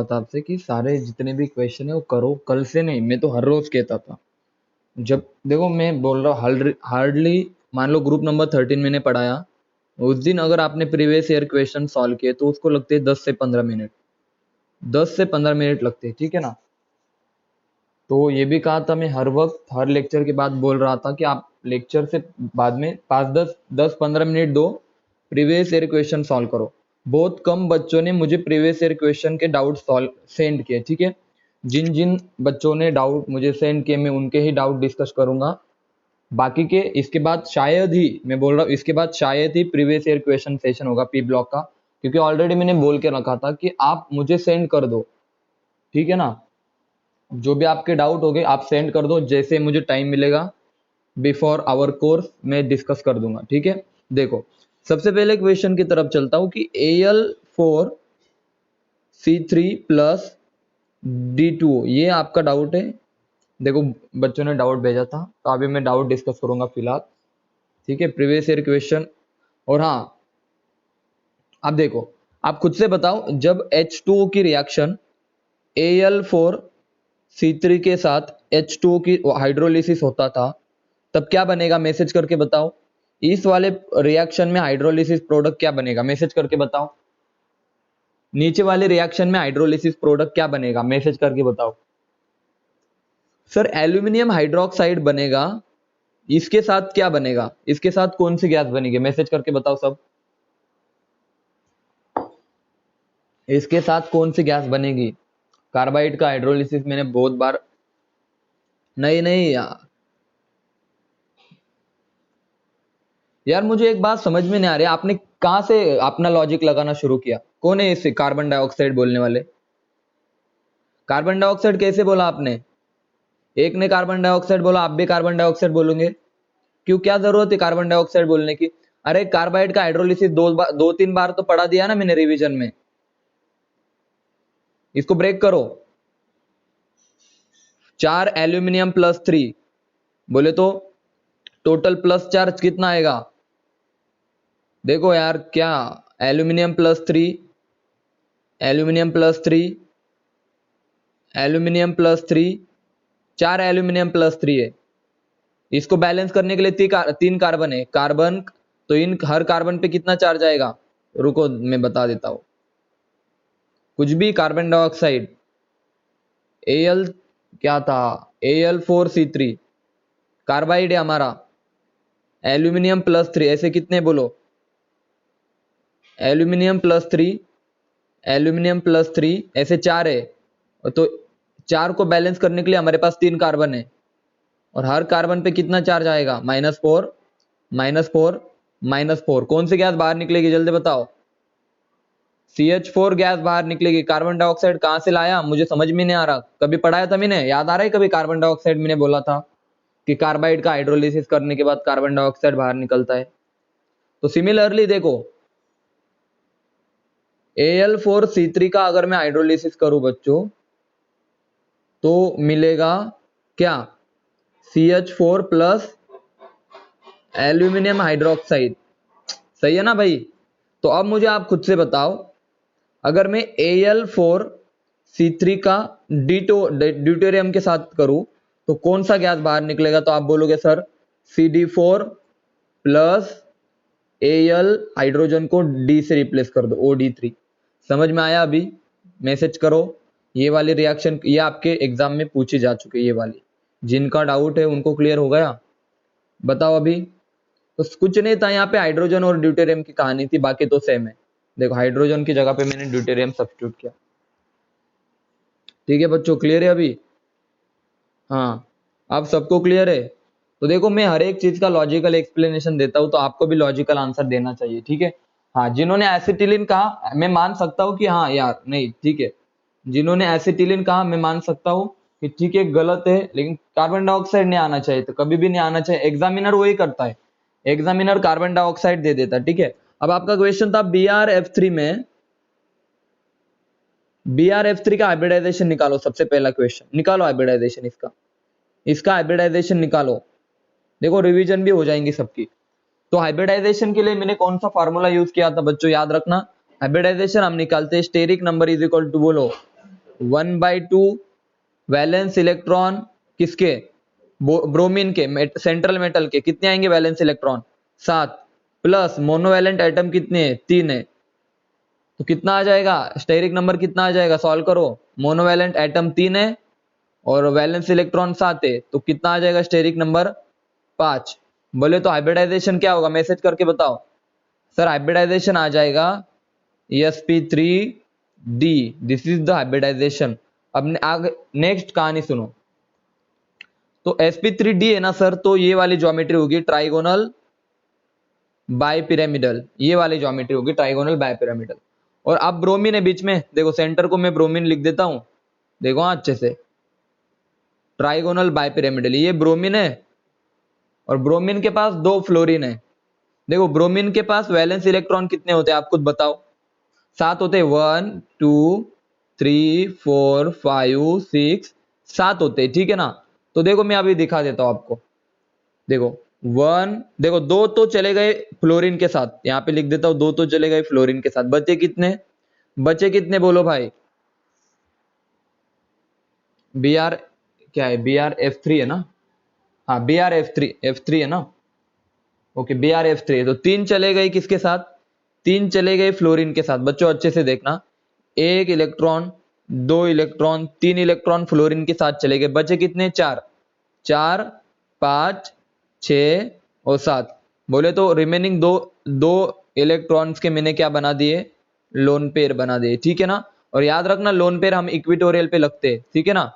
था आपसे कि सारे जितने भी क्वेश्चन है वो करो, कल से नहीं, मैं तो हर रोज कहता था। जब देखो मैं बोल रहा हूँ हार्डली मान लो ग्रुप नंबर 13 मैंने पढ़ाया, उस दिन अगर आपने प्रीवियस ईयर क्वेश्चन सॉल्व किए तो उसको लगते हैं 10 से 15 मिनट, 10 से 15 मिनट लगते हैं, ठीक है ना। तो ये भी कहा था मैं हर वक्त हर लेक्चर के बाद बोल रहा था कि आप लेक्चर से बाद में 5 10 10 15 मिनट दो, प्रीवियस ईयर क्वेश्चन सॉल्व करो। बहुत कम बच्चों ने मुझे प्रीवियस ईयर क्वेश्चन के डाउट सॉल्व सेंड किए, ठीक है। जिन जिन बच्चों ने डाउट मुझे सेंड किए मैं उनके ही डाउट डिस्कस करूंगा, बाकी के इसके बाद शायद ही, मैं बोल रहा हूँ इसके बाद शायद ही प्रीवियस ईयर क्वेश्चन सेशन होगा पी ब्लॉक का, क्योंकि ऑलरेडी मैंने बोल के रखा था कि आप मुझे सेंड कर दो, ठीक है ना। जो भी आपके डाउट हो गए आप सेंड कर दो, जैसे मुझे टाइम मिलेगा बिफोर आवर कोर्स मैं डिस्कस कर दूंगा, ठीक है। देखो सबसे पहले क्वेश्चन की तरफ चलता हूं कि Al4C3 प्लस D2, ये आपका डाउट है। देखो बच्चों ने डाउट भेजा था तो अभी मैं डाउट डिस्कस करूंगा फिलहाल, ठीक है, प्रीवियस ईयर क्वेश्चन। और हाँ, अब देखो आप खुद से बताओ, जब H2O की रिएक्शन Al4C3 के साथ H2O की हाइड्रोलिसिस होता था तब क्या बनेगा, मैसेज करके बताओ। इस वाले रिएक्शन में हाइड्रोलिसिस प्रोडक्ट क्या बनेगा, मैसेज करके बताओ। नीचे वाले रिएक्शन में हाइड्रोलिसिस प्रोडक्ट क्या बनेगा, मैसेज करके बताओ। सर एल्यूमिनियम हाइड्रोक्साइड बनेगा, इसके साथ क्या बनेगा, इसके साथ कौन सी गैस बनेगी, मैसेज करके बताओ सब। इसके साथ कौन सी गैस बनेगी। कार्बाइड का हाइड्रोलिसिस मैंने बहुत बार, नहीं नहीं यार मुझे एक बात समझ में नहीं आ रही, आपने कहां से अपना लॉजिक लगाना शुरू किया, कौन है इसे कार्बन डाइऑक्साइड बोलने वाले। कार्बन डाइऑक्साइड कैसे बोला आपने, एक ने कार्बन डाइऑक्साइड बोला आप भी कार्बन डाइऑक्साइड बोलोगे, क्यों, क्या जरूरत है कार्बन डाइऑक्साइड बोलने की। अरे कार्बाइड का हाइड्रोलिसिस 2 3 बार तो पढ़ा दिया ना मैंने रिवीजन में, इसको ब्रेक करो। 4 एल्यूमिनियम प्लस 3 बोले तो टोटल प्लस चार्ज कितना आएगा। देखो यार क्या, aluminium plus 3, aluminium plus 3, aluminium plus 3, 4 aluminium plus 3 है। इसको बैलेंस करने के लिए 3 कार्बन है, कार्बन तो इन हर कार्बन पे कितना चार्ज आएगा, रुको मैं बता देता हूं। कुछ भी, कार्बन डाइऑक्साइड Al क्या था, Al4C3 कार्बाइड है हमारा, एल्यूमिनियम प्लस 3, ऐसे कितने बोलो, एल्यूमिनियम प्लस 3, एल्यूमिनियम प्लस 3, ऐसे 4 है। तो 4 को बैलेंस करने के लिए हमारे पास 3 कार्बन है, और हर कार्बन पे कितना चार्ज आएगा, -4 -4 -4, कौन सी गैस बाहर निकलेगी जल्दी बताओ। CH4 गैस बाहर निकलेगी। कार्बन डाइऑक्साइड कहां से लाया मुझे समझ में नहीं आ रहा, कभी पढ़ाया था मैंने, याद आ रहा है कभी कार्बन डाइऑक्साइड मैंने बोला था कि कार्बाइड का हाइड्रोलिसिस करने के बाद कार्बन डाइऑक्साइड बाहर निकलता है। तो सिमिलरली देखो Al4C3 का अगर मैं हाइड्रोलिसिस करूं बच्चों तो मिलेगा क्या, CH4 प्लस एल्यूमिनियम हाइड्रोक्साइड, सही है ना भाई। तो अब मुझे आप खुद से बताओ, अगर मैं Al4C3 का ड्यूटेरियम के साथ करूं तो कौन सा गैस बाहर निकलेगा, तो आप बोलोगे sir CD4 plus Al hydrogen को D से रिप्लेस कर दो, OD3। समझ में आया अभी, मैसेज करो। ये वाली रिएक्शन ये आपके एग्जाम में पूछी जा चुकी है, ये वाली, जिनका डाउट है उनको क्लियर हो गया, बताओ अभी। तो कुछ नहीं था यहाँ पे, हाइड्रोजन और ड्यूटेरियम की कहानी थी, बाकी तो सेम है। देखो हाइड्रोजन की जगह पे मैंने ड्यूटेरियम सब्स्टिट्यूट किया, ठीक है बच्चों, क्लियर है अभी। हाँ अब सबको क्लियर है। तो देखो मैं हर एक चीज का लॉजिकल एक्सप्लेनेशन देता हूं तो आपको भी लॉजिकल आंसर देना चाहिए, ठीक है। हाँ जिन्होंने एसिटिलीन कहा मैं मान सकता हूँ कि हाँ यार नहीं ठीक है, जिन्होंने एसिटिलीन कहा मैं मान सकता हूँ कि ठीक है गलत है, लेकिन कार्बन डाइऑक्साइड नहीं आना चाहिए, तो कभी भी नहीं आना चाहिए, एग्जामिनर वही करता है, एग्जामिनर कार्बन डाइऑक्साइड दे देता है, ठीक है। अब आपका क्वेश्चन था BrF3 में, BrF3 का हाइब्रिडाइजेशन निकालो, सबसे पहला क्वेश्चन निकालो हाइब्रिडाइजेशन इसका, इसका हाइब्रिडाइजेशन निकालो। देखो रिवीजन भी हो जाएंगी सबकी। तो हाइब्रिडाइजेशन के लिए मैंने कौन सा फार्मूला यूज किया था बच्चों, याद रखना। हाइब्रिडाइजेशन हम निकालते हैं steric number is equal to, बोलो 1/2 वैलेंस इलेक्ट्रॉन किसके, ब्रोमीन के, सेंट्रल मेटल के कितने आएंगे valence electron, 7, plus monovalent atom कितने हैं, 3 है, तो कितना आ जाएगा स्टेरिक नंबर, कितना आ जाएगा, सॉल्व करो। मोनोवैलेंट एटम 3 है और वैलेंस इलेक्ट्रॉन 7 है, तो कितना आ जाएगा स्टेरिक नंबर 5। बोले तो हाइब्रिडाइजेशन क्या होगा, मैसेज करके बताओ। सर हाइब्रिडाइजेशन आ जाएगा sp3d, this is the hybridisation. अब आगे नेक्स्ट कहानी सुनो। तो sp3d है ना सर, तो ये वाली ज्योमेट्री होगी ट्राइगोनल बाइपिरामिडल, ये वाली ज्योमेट्री होगी ट्राइगोनल बाइपिरामिडल। और अब ब्रोमीन है बीच में, देखो सेंटर को मैं ब्रोमीन लिख देता हूं, देखो हाँ अच्छे से, ट्राइगोनल बाइपिरामिडल, ये ब्रोमीन है और ब्रोमीन के पास 2 फ्लोरीन है। देखो ब्रोमीन के पास वैलेंस इलेक्ट्रॉन कितने होते हैं आप खुद बताओ, 7 होते हैं, 1 2 3 4 5 6, 7 होते हैं, ठीक है ना। तो देखो मैं अभी दिखा देता हूं आपको, देखो 1, देखो 2 तो चले गए फ्लोरीन के साथ, यहां पे लिख देता हूं 2 तो चले गए फ्लोरीन के साथ, बचे कितने, बचे कितने बोलो भाई, बी आर, क्या है बी आर F3 है ना, हाँ बी आर F3 है ना, ओके बी आर F3, तो 3 चले गए किसके साथ, 3 चले गए फ्लोरीन के साथ। बच्चों अच्छे से देखना, 1 इलेक्ट्रॉन, 2 इलेक्ट्रॉन, 3 इलेक्ट्रॉन फ्लोरीन के साथ चले गए, बचे कितने, 4, 4 5 6 और 7। बोले तो रिमेनिंग दो इलेक्ट्रॉन्स के मैंने क्या बना दिए, लोन पेयर बना दिए, ठीक है ना। और याद रखना लोन पेयर हम इक्विटोरियल पे लगते हैं, ठीक है ना।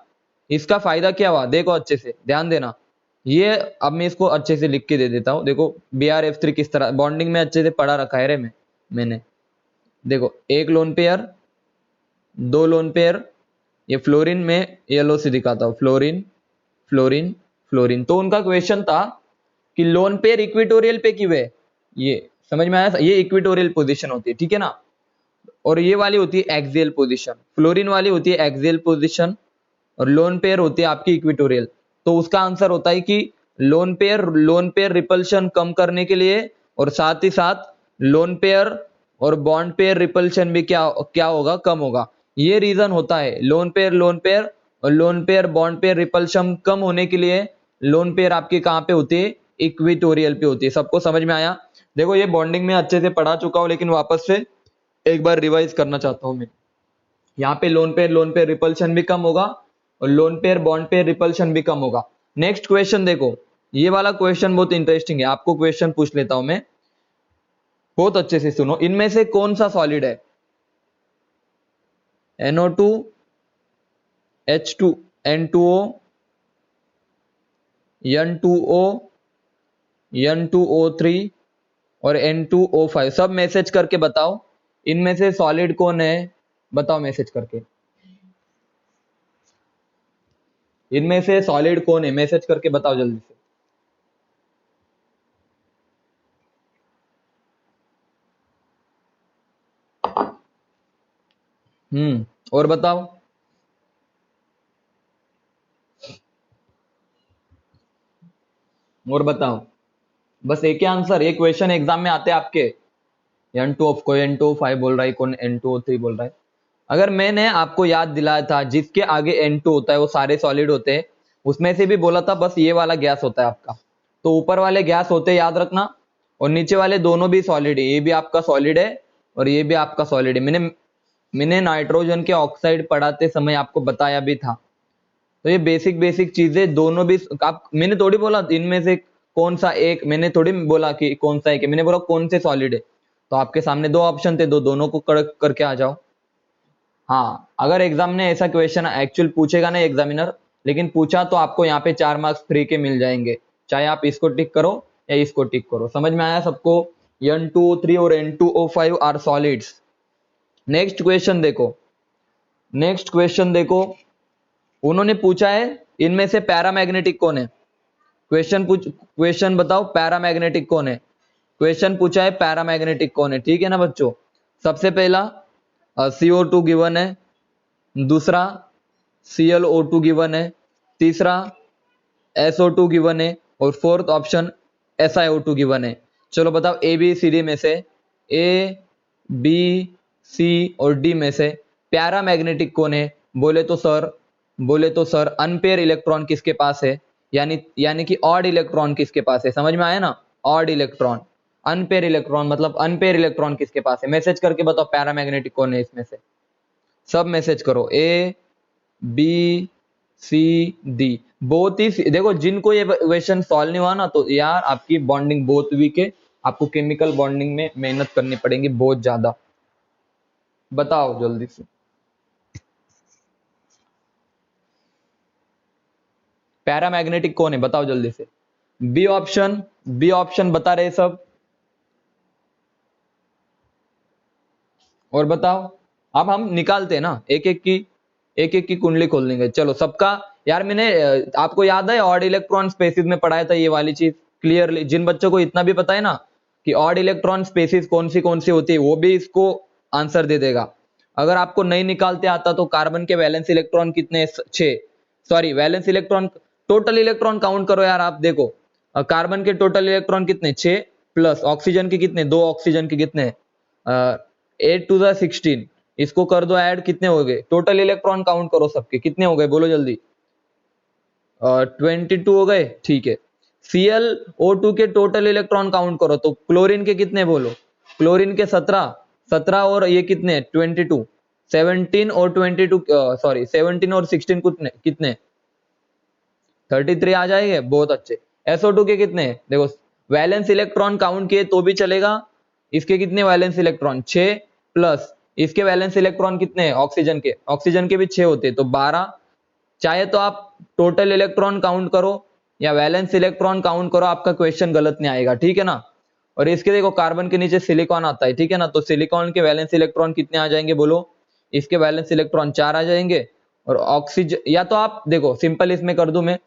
इसका फायदा क्या हुआ, देखो अच्छे से ध्यान देना, ये अब मैं इसको अच्छे से लिख के दे देता हूं। देखो BrF3 किस तरह बॉन्डिंग में अच्छे से पढ़ा रखा है रे मैंने, देखो 1 लोन पेयर, 2 लोन पेयर, ये फ्लोरीन में येलो से दिखाता हूं, फ्लोरीन फ्लोरीन फ्लोरीन। तो उनका क्वेश्चन था कि लोन पेयर इक्विटोरियल पे क्यों है, ये समझ में आया, ये इक्विटोरियल पोजीशन होती है, ठीक है ना। और ये वाली होती है एक्सियल पोजीशन, फ्लोरीन वाली होती है एक्सियल पोजीशन और लोन पेयर होती है आपकी इक्विटोरियल। तो उसका आंसर होता है कि लोन पेयर रिपल्शन कम करने के लिए, और साथ ही साथ लोन पेयर और बॉन्ड पेयर रिपल्शन भी क्या क्या होगा, कम होगा। ये रीजन होता है लोन पेयर और lone pair bond pair repulsion कम होने के लिए लोन पेयर आपकी कहां पे होती है, इक्विटोरियल पे होती है। सबको समझ में आया। देखो ये बॉन्डिंग में अच्छे से पढ़ा चुका हूं, लेकिन वापस से एक बार रिवाइज करना चाहता हूं मैं। यहाँ पे लोन पेयर रिपल्शन भी कम होगा और lone pair bond pair repulsion भी कम होगा। नेक्स्ट क्वेश्चन देखो, ये वाला क्वेश्चन बहुत इंटरेस्टिंग है, आपको क्वेश्चन पूछ लेता हूं मैं, बहुत अच्छे से सुनो। इनमें से कौन सा सॉलिड है, NO2, H2, N2O, N2O, N2O3 और N2O5, सब मैसेज करके बताओ इनमें से सॉलिड कौन है, बताओ मैसेज करके, इनमें से सॉलिड कौन है, मैसेज करके बताओ जल्दी से। और बताओ, और बताओ, बस एक ही आंसर, ये क्वेश्चन एग्जाम में आते हैं आपके। N2O, कोई N2O5 बोल रहा है, कौन N2O3 बोल रहा है। अगर मैंने आपको याद दिलाया था जिसके आगे N2 होता है वो सारे सॉलिड होते हैं, उसमें से भी बोला था बस ये वाला गैस होता है आपका, तो ऊपर वाले गैस होते हैं याद रखना, और नीचे वाले दोनों भी सॉलिड है, ये भी आपका सॉलिड है और ये भी आपका सॉलिड है। मैंने नाइट्रोजन के ऑक्साइड पढ़ाते समय आपको बताया भी था। तो ये बेसिक बेसिक चीजें दोनों भी आप, मैंने थोड़ी बोला इनमें से कौन सा एक, मैंने थोड़ी बोला कि कौन सा एक है, मैंने बोला कौन से सॉलिड है। तो आपके सामने 2 ऑप्शन थे, दोनों को करके आ जाओ। हाँ अगर एग्जाम ने ऐसा क्वेश्चन एक्चुअल पूछेगा ना एग्जामिनर, लेकिन पूछा तो आपको यहाँ पे 4 मार्क्स फ्री के मिल जाएंगे, चाहे आप इसको टिक करो या इसको टिक करो। समझ में आया सबको, N2O3 और N2O5 are solids. Next question देखो, नेक्स्ट क्वेश्चन देखो, उन्होंने पूछा है इनमें से पैरामैग्नेटिक कौन है। क्वेश्चन बताओ पैरामैग्नेटिक कौन है, क्वेश्चन पूछा है पैरामैग्नेटिक कौन है, ठीक है ना बच्चों। सबसे पहला CO2 गिवन है, दूसरा ClO2 गिवन है, तीसरा SO2 गिवन है और फोर्थ ऑप्शन SiO2 गिवन है। चलो बताओ ABCD में से, A B C और D में से पैरामैग्नेटिक कौन है, बोले तो सर अनपेयर इलेक्ट्रॉन किसके पास है, यानी कि ऑड इलेक्ट्रॉन किसके पास है, समझ में आया ना, ऑड इलेक्ट्रॉन। अनपेयर इलेक्ट्रॉन मतलब अनपेयर इलेक्ट्रॉन किसके पास है, मैसेज करके बताओ पैरामैग्नेटिक कौन है इसमें से, सब मैसेज करो, A B C D. Both ही देखो, जिनको ये क्वेश्चन सॉल्व नहीं हुआ ना, तो यार आपकी बॉन्डिंग बहुत वीक है, आपको केमिकल बॉन्डिंग में मेहनत करनी पड़ेगी बहुत ज्यादा। बताओ जल्दी से, पैरामैग्नेटिक कौन है बताओ जल्दी से। बी ऑप्शन बता रहे सब, और बताओ। अब हम निकालते हैं ना, एक एक की कुंडली खोल लेंगे। चलो सबका, यार मैंने आपको याद है ऑड इलेक्ट्रॉन स्पेसिस में पढ़ाया था ये वाली चीज क्लियरली। जिन बच्चों को इतना भी पता है ना कि ऑड इलेक्ट्रॉन स्पेसिस कौन सी होती है, वो भी इसको आंसर दे देगा। अगर आपको नहीं निकालते आता तो कार्बन के वैलेंस इलेक्ट्रॉन कितने, 6, sorry valence electron, total electron count करो यार आप देखो, कार्बन के टोटल इलेक्ट्रॉन कितने, 6, प्लस ऑक्सीजन के कितने, 2 ऑक्सीजन के कितने, 8 टू द 16, इसको कर दो ऐड, कितने हो गए, टोटल इलेक्ट्रॉन काउंट करो सबके कितने हो गए, बोलो जल्दी। 22 हो गए, ठीक है। ClO2 के टोटल इलेक्ट्रॉन काउंट करो, तो क्लोरीन के कितने बोलो, क्लोरीन के 17 और ये कितने 22, 17 और 22, सॉरी 17 और 16 कितने कितने 33 आ जाएंगे, बहुत अच्छे। SO2 के कितने देखो, वैलेंस इलेक्ट्रॉन काउंट किए तो भी चलेगा, इसके कितने वैलेंस इलेक्ट्रॉन 6, प्लस इसके वैलेंस इलेक्ट्रॉन कितने हैं ऑक्सीजन के भी 6 होते तो 12। चाहे तो आप टोटल इलेक्ट्रॉन काउंट करो या वैलेंस इलेक्ट्रॉन काउंट करो, आपका क्वेश्चन गलत नहीं आएगा, ठीक है ना। और इसके देखो कार्बन के नीचे सिलिकॉन आता है, ठीक है ना, तो सिलिकॉन के वैलेंस इलेक्ट्रॉन कितने आ जाएंगे बोलो, इसके वैलेंस इलेक्ट्रॉन 4 आ जाएंगे। और ऑक्सीजन, या तो आप देखो सिंपल इसमें कर दूं मैं,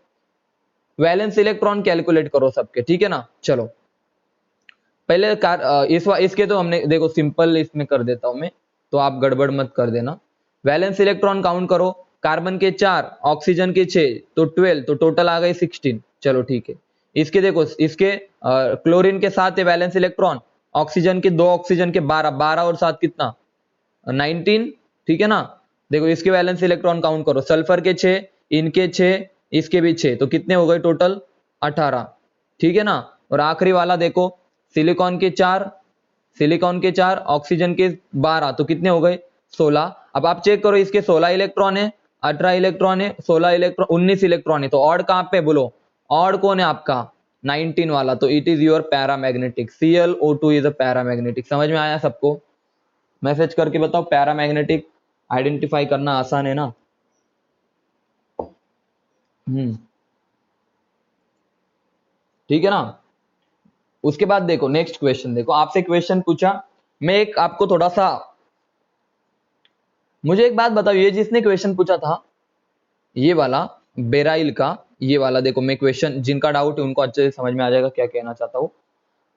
वैलेंस इलेक्ट्रॉन कैलकुलेट करो सबके, ठीक है ना। चलो पहले इसके तो हमने देखो सिंपल इसमें कर देता हूं मैं, तो आप गड़बड़ मत कर देना। वैलेंस इलेक्ट्रॉन काउंट करो, कार्बन के 4, ऑक्सीजन के 6, तो 12, तो टोटल आ गए 16। चलो ठीक है। इसके देखो, इसके क्लोरीन के 7 है वैलेंस इलेक्ट्रॉन, ऑक्सीजन के 2, ऑक्सीजन के 12, 12 और 7 कितना 19, ठीक है ना। देखो इसके वैलेंस इलेक्ट्रॉन काउंट करो, सल्फर के 6, इनके 6, इसके भी 6, तो कितने हो गए टोटल 18, ठीक है ना। और आखिरी वाला देखो, सिलिकॉन के 4, ऑक्सीजन के 12, तो कितने हो गए 16। अब आप चेक करो, इसके 16 इलेक्ट्रॉन है, 18 इलेक्ट्रॉन है, 16 इलेक्ट्रॉन, 19 इलेक्ट्रॉन है, तो ऑड कहां पे बोलो, ऑड कौन है आपका 19 वाला, तो it is your paramagnetic, ClO2 is a paramagnetic. समझ में आया सबको, मैसेज करके बताओ, पैरामैग्नेटिक आइडेंटिफाई करना आसान है ना। ठीक है ना। उसके बाद देखो नेक्स्ट क्वेश्चन, देखो आपसे क्वेश्चन पूछा, मैं एक आपको थोड़ा सा, मुझे एक बात बताओ, ये जिसने क्वेश्चन पूछा था ये वाला बेराइल का, ये वाला देखो, मैं क्वेश्चन, जिनका डाउट है उनको अच्छे से समझ में आ जाएगा क्या कहना चाहता हूं।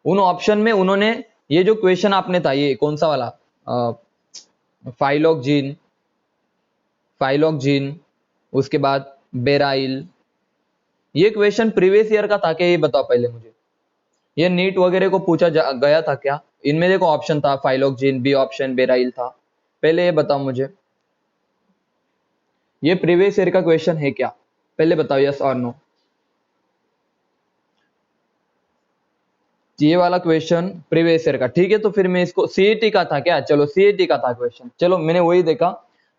उन ऑप्शन में उन्होंने ये जो क्वेश्चन आपने था, ये कौन सा वाला, फाइलोक्जीन, उसके बाद बेराइल, ये क्वेश्चन प्रीवियस ईयर का था क्या, ये बताओ पहले मुझे। ये नीट वगैरह को पूछा गया था क्या, इनमें देखो ऑप्शन था फाइलोक्जीन, बी ऑप्शन बेराइल था, पहले ये बताओ मुझे, ये प्रीवियस ईयर का क्वेश्चन है क्या, पहले बताओ यस और नो। ये वाला क्वेश्चन प्रीवियस ईयर का, ठीक है, तो फिर मैं इसको सीईटी का था क्या, चलो सीईटी का था क्वेश्चन, चलो मैंने वही देखा।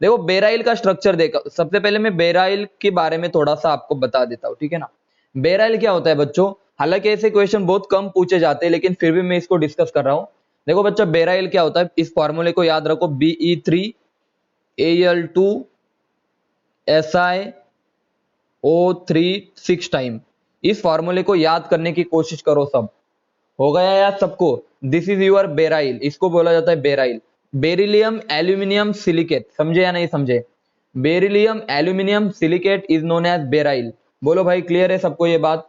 देखो बेराइल का स्ट्रक्चर देखा, सबसे पहले मैं बेराइल के बारे में थोड़ा सा आपको बता देता हूं, ठीक है ना। बेराइल क्या होता है बच्चों, हालांकि ऐसे क्वेश्चन बहुत कम पूछे जाते हैं, लेकिन फिर भी मैं इसको डिस्कस कर रहा हूं। देखो बच्चों बेराइल क्या होता है, इस फॉर्मूले को याद रखो, Be3Al2Si O3 6 टाइम, इस फॉर्मूले को याद करने की कोशिश करो सब। हो गया यार सबको, दिस इज योर बेराइल, इसको बोला जाता है बेराइल। बेरिलियम एल्यूमिनियम सिलिकेट, समझे या नहीं समझे, beryllium aluminium silicate is known as beryl. बोलो भाई क्लियर है सबको ये बात,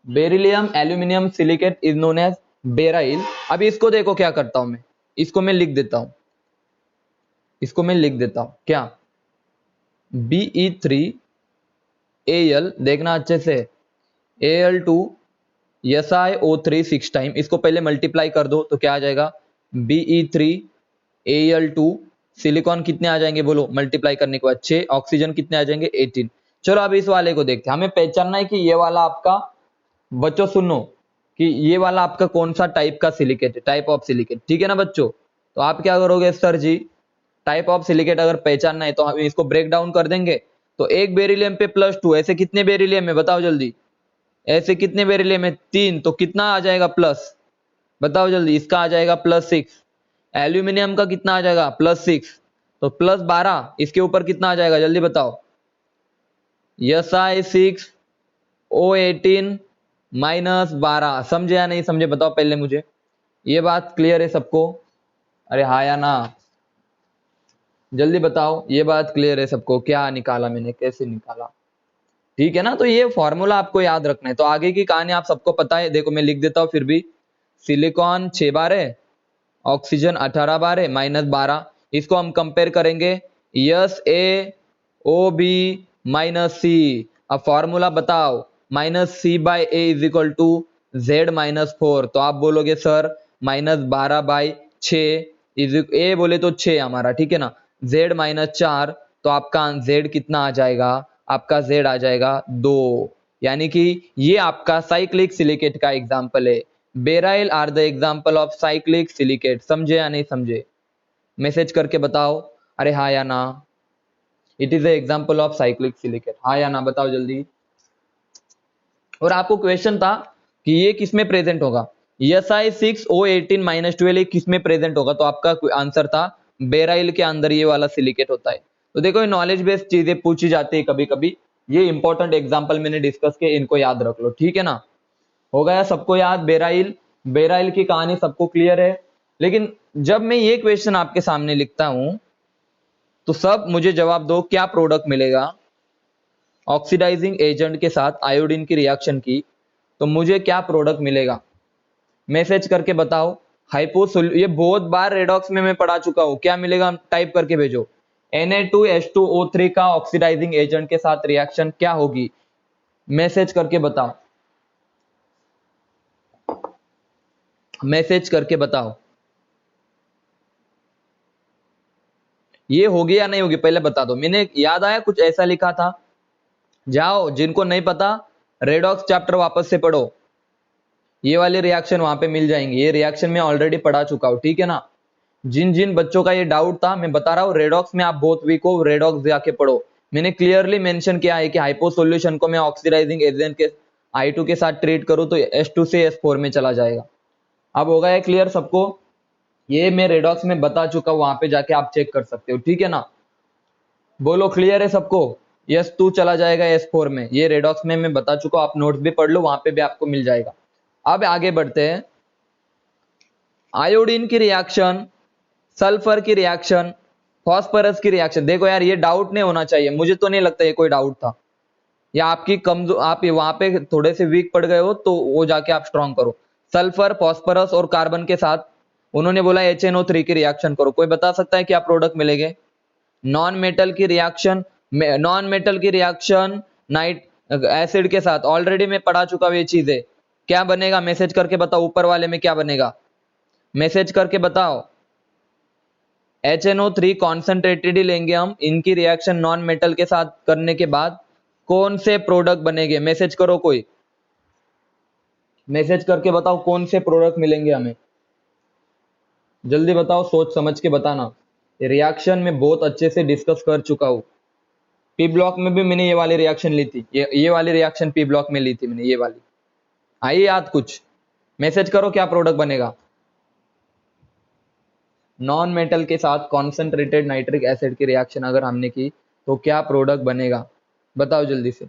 beryllium aluminium silicate is known as beryl. अब इसको देखो क्या करता हूं मैं, इसको मैं लिख देता हूं, क्या, Be3Al, देखना अच्छे से, Al2Si O3 6 टाइम, इसको पहले मल्टीप्लाई कर दो तो क्या आ जाएगा, Be3Al2 सिलिकॉन कितने आ जाएंगे बोलो, मल्टीप्लाई करने के बाद 6, ऑक्सीजन कितने आ जाएंगे 18। चलो अब इस वाले को देखते हैं, हमें पहचानना है कि ये वाला आपका, बच्चों सुनो, कि ये वाला आपका कौन सा टाइप का सिलिकेट है, टाइप ऑफ सिलिकेट, ठीक है ना बच्चों। तो आप क्या करोगे sir ji, type of silicate अगर पहचानना है तो हम इसको ब्रेक डाउन कर देंगे। तो एक बेरिलियम पे +2, ऐसे कितने बेरिलियम है बताओ जल्दी, ऐसे कितने बेरिलियम है 3, तो कितना आ जाएगा प्लस, बताओ जल्दी, इसका आ जाएगा +6। एल्यूमिनियम का कितना आ जाएगा +6, तो +12, इसके ऊपर कितना आ जाएगा जल्दी बताओ, Si6O18 -12, समझे या नहीं समझे बताओ पहले मुझे, ये बात क्लियर है सबको, अरे हाँ या ना, जल्दी बताओ, ये बात क्लियर है सबको, क्या निकाला मैंने, कैसे निकाला, ठीक है ना। तो ये फॉर्मूला आपको याद रखना है, तो आगे की कहानी आप सबको पता है, देखो मैं लिख देता हूं फिर भी, सिलिकॉन 6 बार है, ऑक्सीजन 18 बार है, -12, इसको हम कंपेयर करेंगे, SA O B -C, अब फॉर्मूला बताओ, -C/A is equal to Z-4, तो आप बोलोगे सर -12/6 इज ए बोले तो 6 हमारा, ठीक है ना, Z-4, तो आपका Z कितना आ जाएगा, आपका Z आ जाएगा 2, यानी कि ये आपका साइक्लिक सिलिकेट का एग्जाम्पल है। Beryl are the example of cyclic silicate, समझे या नहीं समझे, मैसेज करके बताओ, अरे हाँ या ना, it is the example of cyclic silicate, हाँ या ना बताओ जल्दी। और आपको क्वेश्चन था कि ये किस में प्रेजेंट होगा, Si6O18 -12 किस में प्रेजेंट होगा, तो आपका आंसर था बेराइल के अंदर ये वाला सिलिकेट होता है। तो देखो ये नॉलेज बेस्ड चीजें पूछी जाती है कभी कभी, ये इंपॉर्टेंट एग्जाम्पल मैंने डिस्कस किए, इनको याद रख लो, ठीक है ना। हो गया सबको याद, बेराइल, बेराइल की कहानी सबको क्लियर है। लेकिन जब मैं ये क्वेश्चन आपके सामने लिखता हूं तो सब मुझे जवाब दो, क्या प्रोडक्ट मिलेगा ऑक्सीडाइजिंग एजेंट के साथ आयोडीन की रिएक्शन की, तो मुझे क्या प्रोडक्ट मिलेगा, मैसेज करके बताओ। ये बहुत बार रेडॉक्स में मैं पढ़ा चुका हूं, क्या मिलेगा टाइप करके भेजो, Na2H2O3 का ऑक्सीडाइजिंग एजेंट के साथ रिएक्शन क्या होगी, मैसेज करके बताओ, मैसेज करके बताओ, ये होगी या नहीं होगी पहले बता दो। मैंने याद आया कुछ ऐसा लिखा था, जाओ जिनको नहीं पता रेडॉक्स चैप्टर वापस से पढ़ो, ये वाले रिएक्शन वहां पे मिल जाएंगे, ये रिएक्शन मैं ऑलरेडी पढ़ा चुका हूं, ठीक है ना। जिन जिन बच्चों का ये डाउट था मैं बता रहा हूँ, रेडॉक्स में आप बहुत वीक हो, रेडॉक्स जाके पढ़ो, मैंने क्लियरली मेंशन किया है कि हाइपो सॉल्यूशन को मैं ऑक्सीडाइजिंग एजेंट के I2 के साथ ट्रीट करूं तो H2 से S4 में चला जाएगा। अब होगा ये क्लियर सबको, ये मैं रेडॉक्स में बता चुका हूं, वहां पे जाके आप चेक कर सकते हो, ठीक है ना। बोलो क्लियर है सबको, S2 चला जाएगा S4 में, ये रेडॉक्स में मैं बता चुका हूं, आप नोट्स भी पढ़ लो, वहां पे भी आपको मिल जाएगा। अब आगे बढ़ते हैं, आयोडीन की रिएक्शन, सल्फर की रिएक्शन, फॉस्फोरस की रिएक्शन, देखो यार ये डाउट नहीं होना चाहिए, मुझे तो नहीं लगता ये कोई डाउट था, या आपकी कमजोर, आप वहां पे थोड़े से वीक पड़ गए हो तो वो जाके आप स्ट्रॉन्ग करो। सल्फर, फॉस्फोरस और कार्बन के साथ उन्होंने बोला HNO3 की रिएक्शन करो, कोई बता सकता है क्या प्रोडक्ट मिलेंगे। नॉन मेटल की रिएक्शन, नॉन मेटल की रिएक्शन नाइट एसिड के साथ, ऑलरेडी मैं पढ़ा चुका हूं ये चीजें, क्या बनेगा मैसेज करके बताओ, ऊपर वाले में क्या बनेगा, मैसेज करके बताओ। HNO3 कॉन्सेंट्रेटेड ही लेंगे हम, इनकी रिएक्शन नॉन मेटल के साथ करने के बाद कौन से प्रोडक्ट बनेंगे, मैसेज करो, कोई मैसेज करके बताओ कौन से प्रोडक्ट मिलेंगे हमें, जल्दी बताओ, सोच समझ के बताना। रिएक्शन में बहुत अच्छे से डिस्कस कर चुका हूं, पी ब्लॉक में भी मैंने ये वाली रिएक्शन ली थी, ये वाली रिएक्शन पी ब्लॉक में ली थी मैंने, ये वाली आई याद कुछ, मैसेज करो क्या प्रोडक्ट बनेगा। नॉन मेटल के साथ कॉन्सेंट्रेटेड नाइट्रिक एसिड की रिएक्शन अगर हमने की तो क्या प्रोडक्ट बनेगा, बताओ जल्दी से,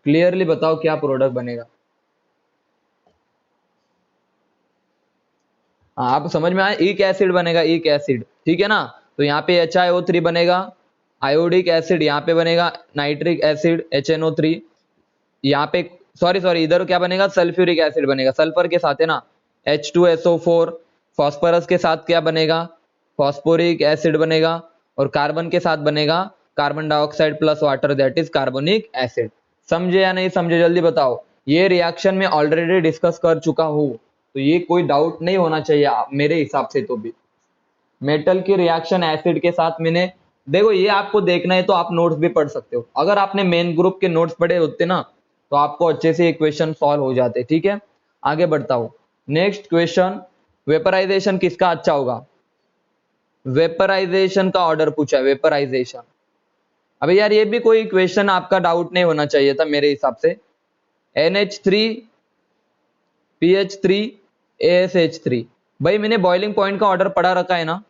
क्लियरली बताओ क्या प्रोडक्ट बनेगा। हाँ आप समझ में आया, ईक एसिड बनेगा, ईक एसिड, ठीक है ना। तो यहाँ पे HiO3 बनेगा, आयोडिक एसिड यहाँ पे बनेगा, नाइट्रिक एसिड HNO3, यहाँ पे सॉरी सॉरी इधर क्या बनेगा, सल्फ्यूरिक एसिड बनेगा, सल्फर के साथ है ना H2SO4, फॉस्फोरस के साथ क्या बनेगा, फॉस्फोरिक एसिड बनेगा, और कार्बन के साथ बनेगा carbon dioxide plus water, that is carbonic acid. समझे या नहीं समझे जल्दी बताओ, ये रिएक्शन में ऑलरेडी डिस्कस कर चुका हूं, तो ये कोई डाउट नहीं होना चाहिए मेरे हिसाब से तो भी। मेटल की रिएक्शन एसिड के साथ मैंने, देखो ये आपको देखना है तो आप नोट्स भी पढ़ सकते हो, अगर आपने मेन ग्रुप के नोट्स पढ़े होते ना तो आपको अच्छे से इक्वेशन सॉल्व हो जाते। ठीक है, आगे बढ़ता हूं। नेक्स्ट क्वेश्चन, वेपराइजेशन किसका अच्छा होगा? वेपराइजेशन का ऑर्डर पूछा है, वेपराइजेशन। अबे यार ये भी कोई क्वेश्चन आपका डाउट नहीं होना चाहिए था मेरे हिसाब से। NH3 PH3 ASH3, भाई मैंने बॉइलिंग पॉइंट का ऑर्डर पढ़ा रखा है ना,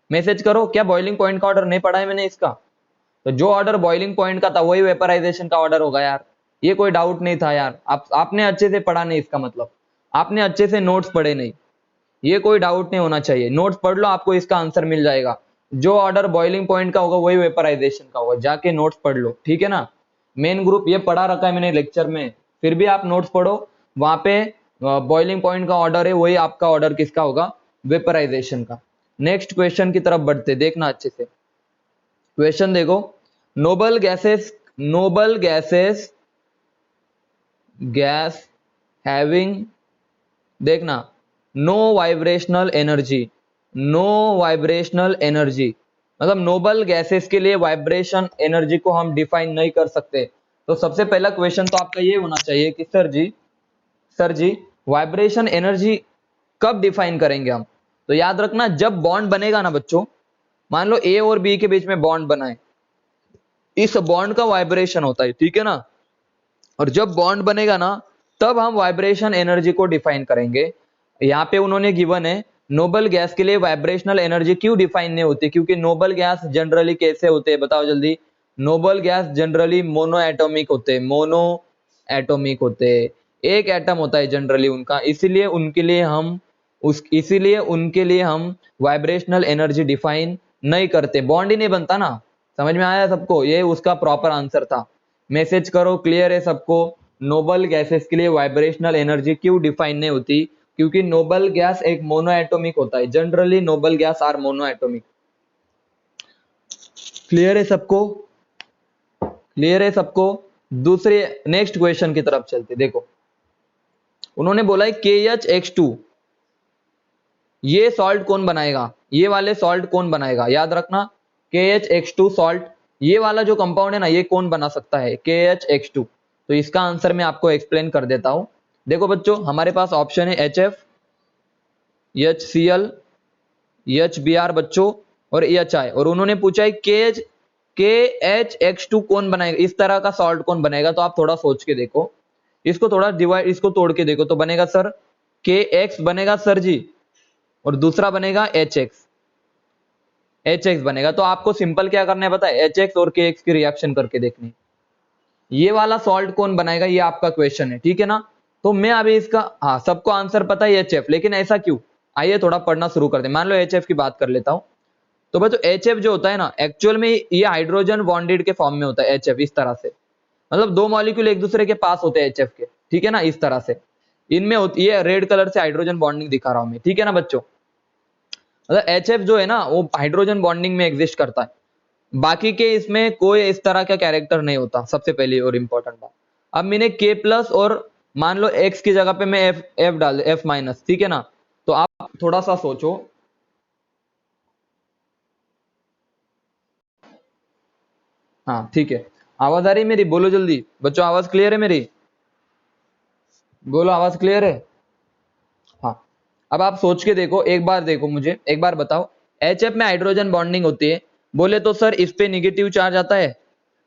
मैसेज करो, क्या बॉइलिंग पॉइंट का ऑर्डर नहीं पढ़ा है मैंने इसका? तो जो ऑर्डर बॉइलिंग पॉइंट का था वही वेपराइजेशन का ऑर्डर होगा यार, ये कोई डाउट नहीं था यार। आपने अच्छे से पढ़ा नहीं, इसका मतलब आपने अच्छे से नोट्स पढ़े नहीं, ये कोई डाउट नहीं होना चाहिए। नोट्स पढ़ लो, आपको इसका आंसर मिल जाएगा। जो ऑर्डर बॉइलिंग पॉइंट का होगा वही वेपराइजेशन का होगा, जाके नोट्स पढ़ लो, ठीक है ना। मेन ग्रुप ये पढ़ा रखा है मैंने लेक्चर में, फिर भी आप नोट्स पढ़ो, वहां पे बॉइलिंग पॉइंट का ऑर्डर है, वही आपका ऑर्डर किसका होगा? वेपराइजेशन का। नेक्स्ट क्वेश्चन की तरफ बढ़ते, देखना अच्छे से क्वेश्चन देखो। नोबल गैसेस गैस हैविंग, देखना, no vibrational energy, no vibrational energy, मतलब नोबल गैसेस के लिए वाइब्रेशन एनर्जी को हम डिफाइन नहीं कर सकते। तो सबसे पहला क्वेश्चन तो आपका ये होना चाहिए कि सर जी वाइब्रेशन एनर्जी कब डिफाइन करेंगे हम? तो याद रखना, जब बॉन्ड बनेगा ना बच्चों, मान लो ए और बी के बीच में बॉन्ड बना है, इस बॉन्ड का वाइब्रेशन होता है, ठीक है ना। और जब बॉन्ड बनेगा ना तब हम वाइब्रेशन एनर्जी को डिफाइन करेंगे। यहाँ पे उन्होंने गिवन है नोबल गैस के लिए वाइब्रेशनल एनर्जी क्यों डिफाइन नहीं होती? क्योंकि नोबल गैस जनरली कैसे होते हैं बताओ जल्दी? Noble gas generally mono atomic होते हैं, मोनो एटॉमिक होते हैं, एक एटम होता है जनरली उनका, इसीलिए उनके लिए हम वाइब्रेशनल एनर्जी डिफाइन नहीं करते, बॉन्ड ही नहीं बनता ना। समझ में आया सबको? ये उसका प्रॉपर आंसर था। मैसेज करो, क्लियर है सबको? नोबल गैसेस के लिए वाइब्रेशनल एनर्जी क्यों डिफाइन नहीं होती? क्योंकि नोबल गैस एक मोनो एटॉमिक होता है, generally noble gas are mono atomic. Clear है सबको? क्लियर है सबको? दूसरे नेक्स्ट क्वेश्चन की तरफ चलते, देखो उन्होंने बोला है KHX2, ये सॉल्ट कौन बनाएगा? ये वाले सॉल्ट कौन बनाएगा? याद रखना, KHX2 सॉल्ट, ये वाला जो कंपाउंड है ना, ये कौन बना सकता है? KHX2। तो इसका आंसर मैं आपको एक्सप्लेन कर देता हूं। देखो बच्चों, हमारे पास ऑप्शन है HF, HCl, HBr बच्चों, और HI, और उन्होंने पूछा है KHX2 कौन बनाएगा, इस तरह का सॉल्ट कौन बनाएगा? तो आप थोड़ा सोच के देखो, इसको थोड़ा डिवाइड, इसको तोड़ के देखो, तो बनेगा सर KX बनेगा सर जी, और दूसरा बनेगा HX बनेगा। तो आपको सिंपल क्या करना है पता है? HX और KX की रिएक्शन करके देखनी, ये वाला सॉल्ट कौन बनाएगा, ये आपका क्वेश्चन है, ठीक है ना। तो मैं अभी इसका, हाँ सबको आंसर पता है HF, लेकिन ऐसा क्यों? आइए थोड़ा पढ़ना शुरू करते हैं। मान लो HF की बात कर लेता हूं, तो बच्चों HF जो होता है ना, एक्चुअल में ये हाइड्रोजन बॉन्डेड के फॉर्म में होता है HF, इस तरह से, मतलब दो मॉलिक्यूल एक दूसरे के पास होते हैं HF के, ठीक है ना, इस तरह से इनमें होती है। रेड कलर से हाइड्रोजन बॉन्डिंग दिखा रहा हूं मैं, ठीक है ना बच्चों। मतलब HF जो है ना वो हाइड्रोजन बॉन्डिंग में एग्जिस्ट करता है, बाकी के इसमें कोई इस तरह का कैरेक्टर नहीं होता, सबसे पहली और इंपॉर्टेंट बात। अब मैंने K+ और मान लो X की जगह पे मैं F डाल F-, ठीक है ना। तो आप थोड़ा सा सोचो, हाँ ठीक है, आवाज आ रही है मेरी? बोलो जल्दी बच्चों, आवाज क्लियर है मेरी? बोलो आवाज क्लियर है? हाँ। अब आप सोच के देखो, एक बार देखो, मुझे एक बार बताओ, HF में हाइड्रोजन बॉन्डिंग होती है, बोले तो सर इस पे निगेटिव चार्ज आता है,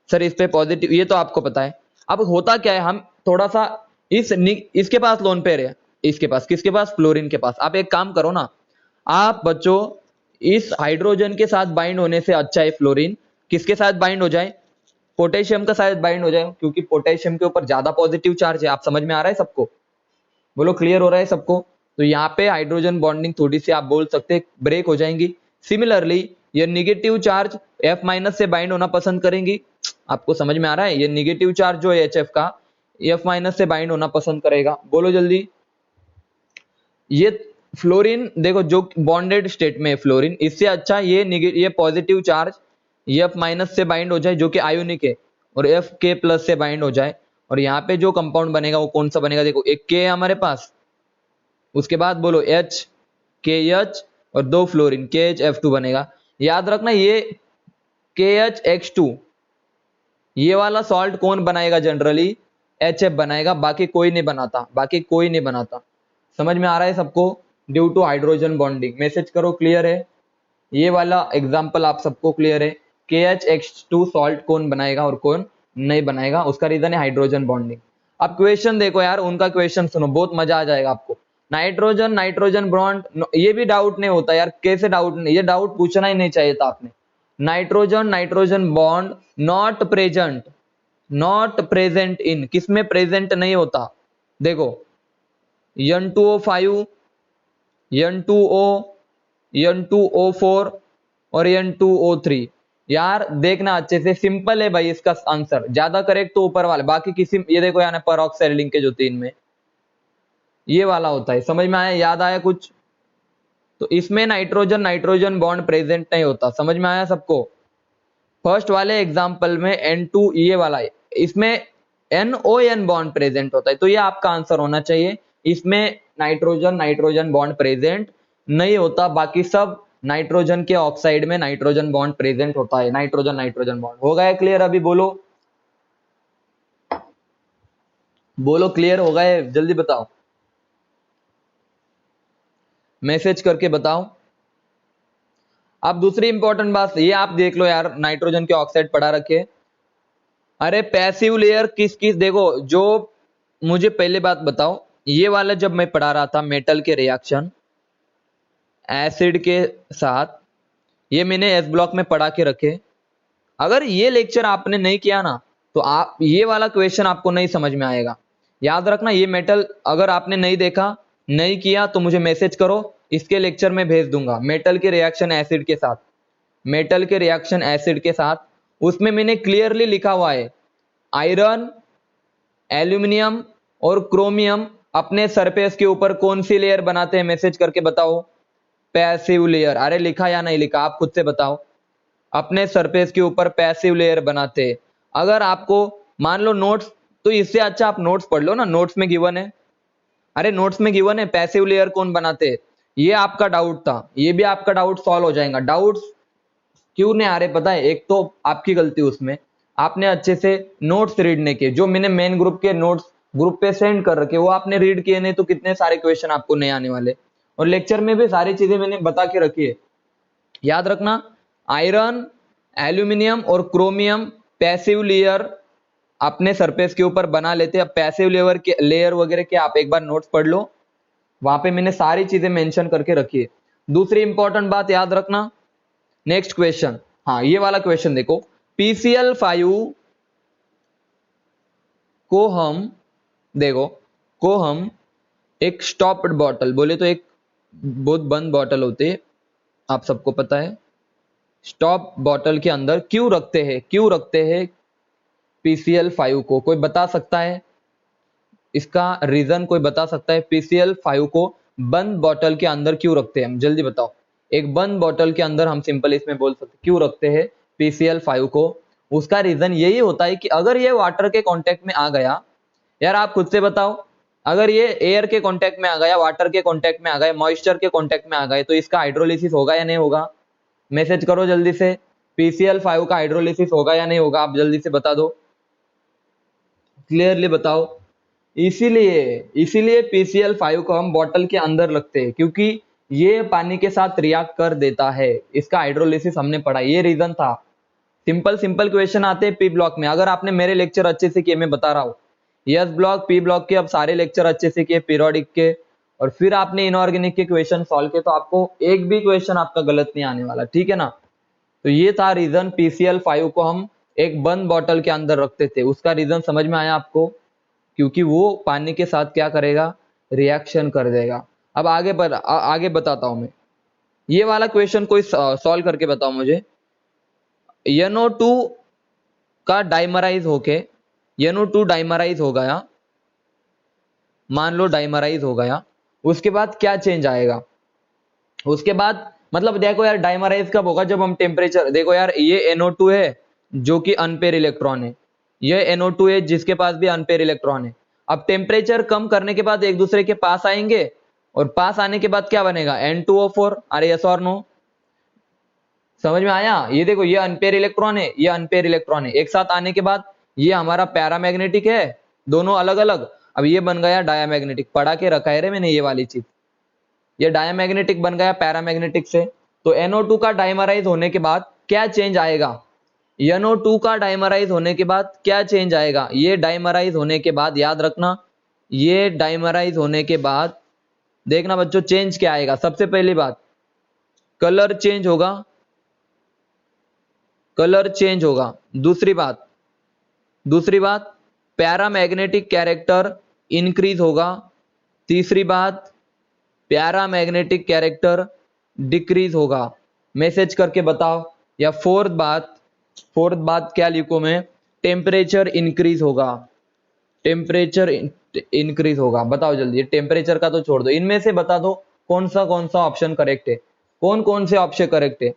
सर इस पे पॉजिटिव, ये तो आपको पता है। अब होता क्या है, हम थोड़ा सा इसके पास लोन पेयर है, इसके पास, किसके पास? फ्लोरीन के पास। आप एक काम करो ना, आप बच्चों इस हाइड्रोजन के साथ बाइंड होने से अच्छा है फ्लोरीन किसके साथ बाइंड हो जाए? पोटेशियम का साथ बाइंड हो जाए, क्योंकि पोटेशियम के ऊपर ज्यादा पॉजिटिव चार्ज है। आप समझ में आ रहा है सबको? बोलो क्लियर हो रहा है सबको? तो यहाँ पे हाइड्रोजन बॉन्डिंग थोड़ी सी आप बोल सकते ब्रेक हो जाएंगी। सिमिलरली ये निगेटिव चार्ज F- से बाइंड होना पसंद करेंगी। आपको समझ में आ रहा है? ये निगेटिव चार्ज जो है HF का, F- से बाइंड होना पसंद करेगा। बोलो जल्दी। ये फ्लोरीन देखो जो बॉन्डेड स्टेट में है फ्लोरीन, इससे अच्छा ये पॉजिटिव चार्ज F- से बाइंड हो जाए जो कि आयोनिक है, और Fk+ से बाइंड हो जाए, और यहाँ पे जो कंपाउंड बनेगा वो कौन सा बनेगा? देखो एक K है हमारे पास, उसके बाद बोलो H, KH, और 2 फ्लोरीन KHF2 बनेगा। याद रखना ये KHX2 ये वाला सॉल्ट कौन बनाएगा जनरली, HF बनाएगा, बाकी कोई नहीं बनाता, बाकी कोई नहीं बनाता। समझ में आ रहा है सबको? Due to hydrogen bonding. Message करो क्लियर है? ये वाला एग्जांपल आप सबको क्लियर है? KHX2 सॉल्ट कौन बनाएगा और कौन नहीं बनाएगा, उसका रीजन है हाइड्रोजन बॉन्डिंग। अब क्वेश्चन देखो यार, उनका क्वेश्चन सुनो, बहुत मजा आ जाएगा आपको। नाइट्रोजन नाइट्रोजन बॉन्ड, ये भी डाउट नहीं होता यार, कैसे डाउट नहीं, ये डाउट पूछना ही नहीं चाहिए था आपने। Nitrogen nitrogen bond not present, not present in, किसमें प्रेजेंट नहीं होता? देखो N2O5, N2O, N2O4 और N2O3। यार देखना अच्छे से, सिंपल है भाई इसका आंसर, ज्यादा करेक्ट तो ऊपर वाले, बाकी किसी, ये देखो यहाँ परऑक्साइड लिंक के जो 3 में ये वाला होता है। समझ में आया? याद आया कुछ? तो इसमें नाइट्रोजन नाइट्रोजन बॉन्ड प्रेजेंट नहीं होता। समझ में आया सबको? फर्स्ट वाले एग्जांपल में N2 ये वाला है, इसमें NON बॉन्ड प्रेजेंट होता है, तो ये आपका आंसर होना चाहिए। इसमें नाइट्रोजन नाइट्रोजन बॉन्ड प्रेजेंट नहीं होता, बाकी सब नाइट्रोजन के ऑक्साइड में नाइट्रोजन बॉन्ड प्रेजेंट होता है, नाइट्रोजन नाइट्रोजन बॉन्ड। हो गया क्लियर? अभी बोलो, बोलो क्लियर हो गए? जल्दी बताओ, मैसेज करके बताओ। अब दूसरी इंपॉर्टेंट बात ये आप देख लो यार, नाइट्रोजन के ऑक्साइड पढ़ा रखे। अरे पैसिव लेयर किस किस, देखो जो मुझे पहले बात बताओ, ये वाला जब मैं पढ़ा रहा था मेटल के रिएक्शन एसिड के साथ, ये मैंने एस ब्लॉक में पढ़ा के रखे। अगर ये लेक्चर आपने नहीं किया ना, तो आप ये वाला क्वेश्चन आपको नहीं समझ में आएगा। याद रखना, ये मेटल अगर आपने नहीं देखा नहीं किया तो मुझे मैसेज करो, इसके लेक्चर में भेज दूंगा। मेटल के रिएक्शन एसिड के साथ, मेटल के रिएक्शन एसिड के साथ, उसमें मैंने क्लियरली लिखा हुआ है आयरन एल्यूमिनियम और क्रोमियम अपने सरफेस के ऊपर कौन सी लेयर बनाते हैं, मैसेज करके बताओ। Passive layer. अरे लिखा या नहीं लिखा आप खुद से बताओ। अपने सरफेस के ऊपर पैसिव लेयर बनाते हैं। अगर आपको मान लो नोट्स, तो इससे अच्छा आप नोट्स पढ़ लो ना, नोट्स में गिवन है। अरे नोट्स में गिवन है पैसिव लेयर कौन बनाते हैं। ये आपका डाउट था, ये भी आपका डाउट सॉल्व हो जाएगा। डाउट्स क्यों नहीं आ रहे पता है? एक तो आपकी गलती, उसमें आपने अच्छे से नोट्स रीड नहीं किए। जो मैंने मेन ग्रुप के नोट्स ग्रुप पे सेंड कर रखे वो आपने रीड किए नहीं, तो कितने सारे क्वेश्चन आपको नहीं आने वाले। और लेक्चर में भी सारी चीजें मैंने बता के रखी है। याद रखना, आयरन एल्यूमिनियम और क्रोमियम पैसिव लेयर अपने सरफेस के ऊपर बना लेते हैं। अब पैसिव लेयर वगैरह के आप एक बार नोट्स पढ़ लो, वहां पे मैंने सारी चीजें मेंशन करके रखी है। दूसरी इंपॉर्टेंट बात याद रखना, नेक्स्ट क्वेश्चन, हाँ ये वाला क्वेश्चन देखो, PCl5 को हम, देखो को हम एक स्टॉप्ड बॉटल, बोले तो एक बहुत बंद बॉटल होती है, आप सबको पता है। स्टॉप बॉटल के अंदर क्यों रखते हैं, क्यों रखते हैं PCl5 को? कोई बता सकता है इसका रीजन? कोई बता सकता है PCl5 को बंद बॉटल के अंदर क्यों रखते हैं? हम जल्दी बताओ। एक बंद बॉटल के अंदर हम सिंपल इसमें बोल सकते क्यों रखते हैं PCl5 को। उसका रीजन यही होता है कि अगर ये वाटर के कांटेक्ट में आ गया, यार आप खुद से बताओ, अगर ये एयर के कांटेक्ट में आ गया, वाटर के कांटेक्ट में आ गए, मॉइस्चर के कांटेक्ट में आ गए, तो इसका हाइड्रोलिसिस होगा या नहीं होगा? मैसेज करो जल्दी से, PCl5 का हाइड्रोलिसिस होगा या नहीं होगा? आप जल्दी से बता दो, क्लियरली बताओ। इसीलिए इसीलिए PCl5 को हम बॉटल के अंदर रखते हैं, क्योंकि ये पानी के साथ रिएक्ट कर देता है। इसका हाइड्रोलिसिस हमने पढ़ा, ये रीजन था। सिंपल सिंपल क्वेश्चन आते हैं पी ब्लॉक में। अगर आपने मेरे लेक्चर अच्छे से किए, मैं बता रहा हूँ, एस ब्लॉक पी ब्लॉक के अब सारे लेक्चर अच्छे से किए, पीरियोडिक के, और फिर आपने इनऑर्गेनिक के क्वेश्चन सॉल्व किए, तो आपको एक भी क्वेश्चन आपका गलत नहीं आने वाला, ठीक है ना? तो ये था रीजन, PCl5 को हम एक बंद बॉटल के अंदर रखते थे। उसका रीजन समझ में आया आपको? क्योंकि वो पानी के साथ क्या करेगा, रिएक्शन कर देगा। अब आगे बताता हूं मैं। ये वाला क्वेश्चन कोई सॉल्व करके बताओ मुझे। NO2 का डाइमराइज होके, NO2 डाइमराइज हो गया, मान लो डाइमराइज हो गया, उसके बाद क्या चेंज आएगा? उसके बाद मतलब देखो यार, डाइमराइज कब होगा? जब हम टेम्परेचर, देखो यार ये NO2 है जो कि अनपेयर इलेक्ट्रॉन है, ये NO2 है जिसके पास भी अनपेयर इलेक्ट्रॉन है। अब टेम्परेचर कम करने के बाद एक दूसरे के पास आएंगे, और पास आने के बाद क्या बनेगा, N2O4। अरे यस और नो, समझ में आया? ये देखो, ये अनपेयर इलेक्ट्रॉन है, ये अनपेयर इलेक्ट्रॉन है, एक साथ आने के बाद ये हमारा पैरामैग्नेटिक है, दोनों अलग अलग। अब ये बन गया डायामैग्नेटिक, पढ़ा के रखा है रे मैंने ये वाली चीज। ये डायामैग्नेटिक बन गया पैरामैग्नेटिक से। तो NO2 का डाइमराइज होने के बाद क्या चेंज आएगा, NO2 का डाइमराइज होने के बाद क्या चेंज आएगा, ये डाइमराइज होने के बाद याद रखना, ये डाइमराइज होने के बाद देखना बच्चों चेंज क्या आएगा। सबसे पहली बात कलर चेंज होगा, कलर चेंज होगा। दूसरी बात पैरामैग्नेटिक कैरेक्टर इंक्रीज होगा। तीसरी बात पैरामैग्नेटिक कैरेक्टर डिक्रीज होगा। मैसेज करके बताओ। या फोर्थ बात क्या लिखूं मैं, टेम्परेचर इंक्रीज होगा, टेम्परेचर इंक्रीज होगा। बताओ जल्दी, टेम्परेचर का तो छोड़ दो, इनमें से बता दो कौन सा ऑप्शन करेक्ट है, कौन कौन से ऑप्शन करेक्ट है।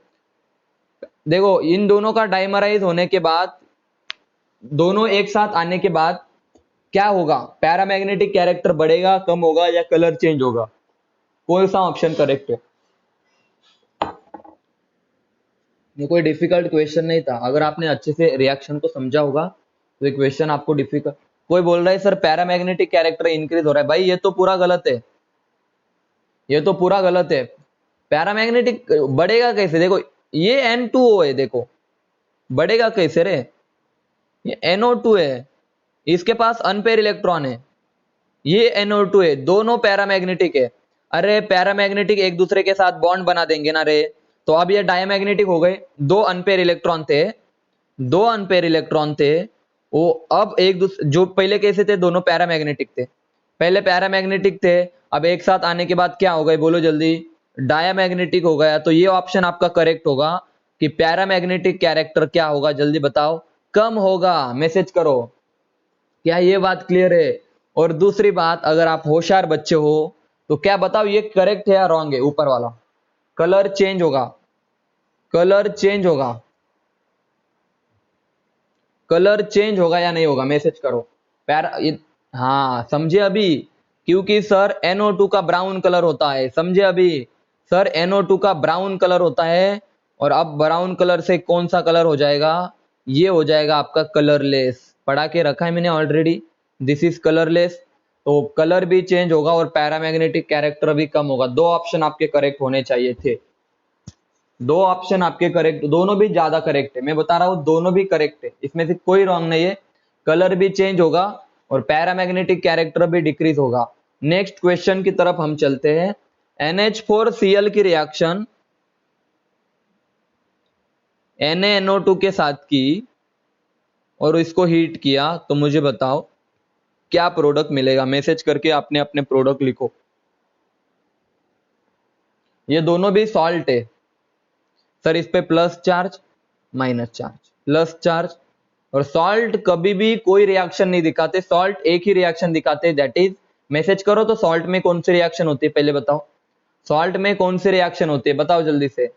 देखो इन दोनों का डाइमराइज होने के बाद, दोनों एक साथ आने के बाद क्या होगा, पैरामैग्नेटिक कैरेक्टर बढ़ेगा, कम होगा, या कलर चेंज होगा, कौन सा ऑप्शन करेक्ट है। ये कोई डिफिकल्ट क्वेश्चन नहीं था, अगर आपने अच्छे से रिएक्शन को समझा होगा तो ये क्वेश्चन आपको डिफिकल्ट। कोई बोल रहा है सर पैरामैग्नेटिक कैरेक्टर इंक्रीज हो रहा है, भाई ये तो पूरा गलत है, ये तो पूरा गलत है। पैरामैग्नेटिक बढ़ेगा कैसे, देखो ये N2O है, देखो बढ़ेगा कैसे रे, ये NO2 है, इसके पास अनपेयर इलेक्ट्रॉन है, ये NO2 है, दोनों पैरामैग्नेटिक है। अरे पैरामैग्नेटिक एक दूसरे के साथ बॉन्ड बना देंगे ना रे, तो अब ये डायमैग्नेटिक हो गए। दो अनपेयर इलेक्ट्रॉन थे, वो अब एक दूसरे, जो पहले कैसे थे, दोनों पैरामैग्नेटिक थे, पहले पैरामैग्नेटिक थे, अब एक साथ आने के बाद क्या हो गए, बोलो जल्दी, डायमैग्नेटिक हो गया। तो ये ऑप्शन आपका करेक्ट होगा कि पैरामैग्नेटिक कैरेक्टर क्या होगा, जल्दी बताओ, कम होगा। मैसेज करो, क्या ये बात क्लियर है? और दूसरी बात, अगर आप होशियार बच्चे हो तो क्या बताओ ये करेक्ट है या रॉन्ग है, ऊपर वाला कलर चेंज होगा, कलर चेंज होगा, कलर चेंज होगा या नहीं होगा, मैसेज करो। हाँ समझे अभी, क्योंकि सर NO2 का ब्राउन कलर होता है, समझे अभी, सर NO2 का ब्राउन कलर होता है, और अब ब्राउन कलर से कौन सा कलर हो जाएगा, ये हो जाएगा आपका कलरलेस, पढ़ा के रखा है मैंने ऑलरेडी, दिस इज कलरलेस। तो कलर भी चेंज होगा और पैरामैग्नेटिक कैरेक्टर भी कम होगा। दो ऑप्शन आपके करेक्ट होने चाहिए थे, दो ऑप्शन आपके करेक्ट, दोनों भी ज्यादा करेक्ट है, मैं बता रहा हूं दोनों भी करेक्ट है, इसमें से कोई रॉन्ग नहीं है। कलर भी चेंज होगा और पैरामैग्नेटिक कैरेक्टर भी डिक्रीज होगा। नेक्स्ट क्वेश्चन की तरफ हम चलते हैं। NH4Cl की रिएक्शन NaNO2 के साथ की और इसको हीट किया, तो मुझे बताओ क्या प्रोडक्ट मिलेगा। मैसेज करके आपने अपने प्रोडक्ट लिखो। ये दोनों भी सॉल्ट है सर, इस पे plus charge minus charge, plus charge, और सॉल्ट कभी भी कोई रिएक्शन नहीं दिखाते, सॉल्ट एक ही रिएक्शन दिखाते, दैट इज, मैसेज करो तो सॉल्ट में कौन सी रिएक्शन होती है पहले बताओ, सॉल्ट में कौन सी रिएक्शन होती है बताओ जल्दी से,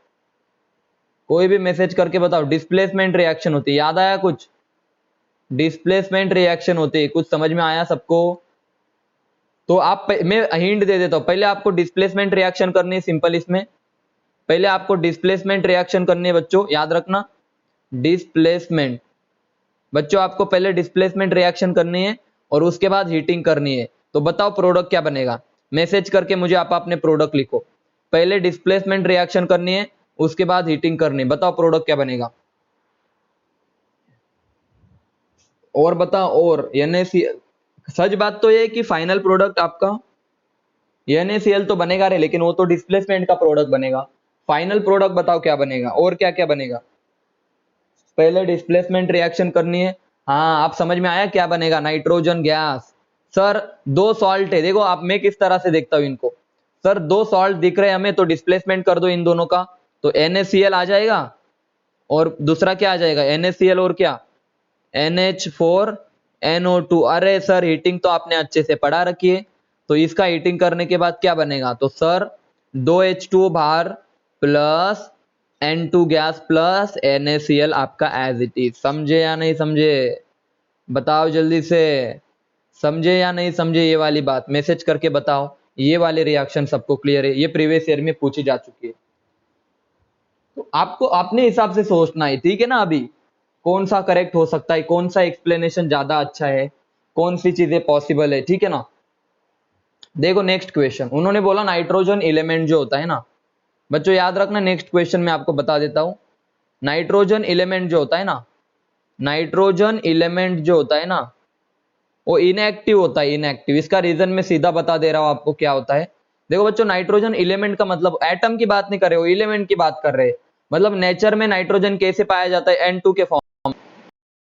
कोई भी मैसेज करके बताओ। डिस्प्लेसमेंट रिएक्शन होती है, याद आया कुछ, डिस्प्लेसमेंट रिएक्शन होती है, कुछ समझ में आया सबको? तो आप मैं हिंट दे देता हूं, पहले आपको डिस्प्लेसमेंट रिएक्शन करनी है सिंपल, इसमें पहले आपको डिस्प्लेसमेंट रिएक्शन करनी है बच्चों, याद रखना, डिस्प्लेसमेंट, बच्चों आपको पहले डिस्प्लेसमेंट रिएक्शन करनी है और उसके बाद हीटिंग करनी है। तो बताओ प्रोडक्ट क्या बनेगा, मैसेज करके मुझे आप अपने प्रोडक्ट लिखो। पहले डिस्प्लेसमेंट रिएक्शन करनी है, उसके बाद हीटिंग करनी है, बताओ प्रोडक्ट क्या बनेगा। और बताओ, और NaCl, सच बात तो ये है कि फाइनल प्रोडक्ट आपका NaCl तो बनेगा रे, लेकिन वो तो डिस्प्लेसमेंट का प्रोडक्ट बनेगा। फाइनल प्रोडक्ट बताओ क्या बनेगा, और क्या क्या बनेगा। पहले डिस्प्लेसमेंट रिएक्शन करनी है, हाँ आप समझ में आया क्या बनेगा, नाइट्रोजन गैस। सर दो सॉल्ट है, देखो आप, मैं किस तरह से देखता हूं इनको, सर दो सॉल्ट दिख रहे हैं हमें, तो डिस्प्लेसमेंट कर दो इन दोनों का, तो NaCl आ जाएगा, और दूसरा क्या आ जाएगा, NaCl और क्या, NH4NO2। अरे सर हीटिंग तो आपने अच्छे से पढ़ा रखी है, तो इसका हीटिंग करने के बाद क्या बनेगा, तो सर 2H2O बाहर plus N2 gas plus NaCl आपका एज इट इज। समझे या नहीं समझे, बताओ जल्दी से, समझे या नहीं समझे ये वाली बात, मैसेज करके बताओ। ये वाले रिएक्शन सबको क्लियर है, ये प्रीवियस ईयर में पूछी जा चुकी है। तो आपको अपने हिसाब से सोचना है, ठीक है ना। अभी कौन सा करेक्ट हो सकता है, कौन सा एक्सप्लेनेशन ज्यादा अच्छा है, कौन सी चीजें पॉसिबल है, ठीक है ना। देखो नेक्स्ट क्वेश्चन, उन्होंने बोला नाइट्रोजन एलिमेंट जो होता है ना, बच्चों याद रखना, नेक्स्ट क्वेश्चन मैं आपको बता देता हूं। नाइट्रोजन एलिमेंट जो होता है ना, नाइट्रोजन एलिमेंट जो होता है ना, वो इनएक्टिव होता है, इनएक्टिव। इसका रीजन मैं सीधा बता दे रहा हूं आपको क्या होता है। देखो बच्चों, नाइट्रोजन एलिमेंट का मतलब एटम की बात नहीं कर रहे हो, एलिमेंट की बात कर रहे हैं। मतलब नेचर में नाइट्रोजन कैसे पाया जाता है, N2 के फॉर्म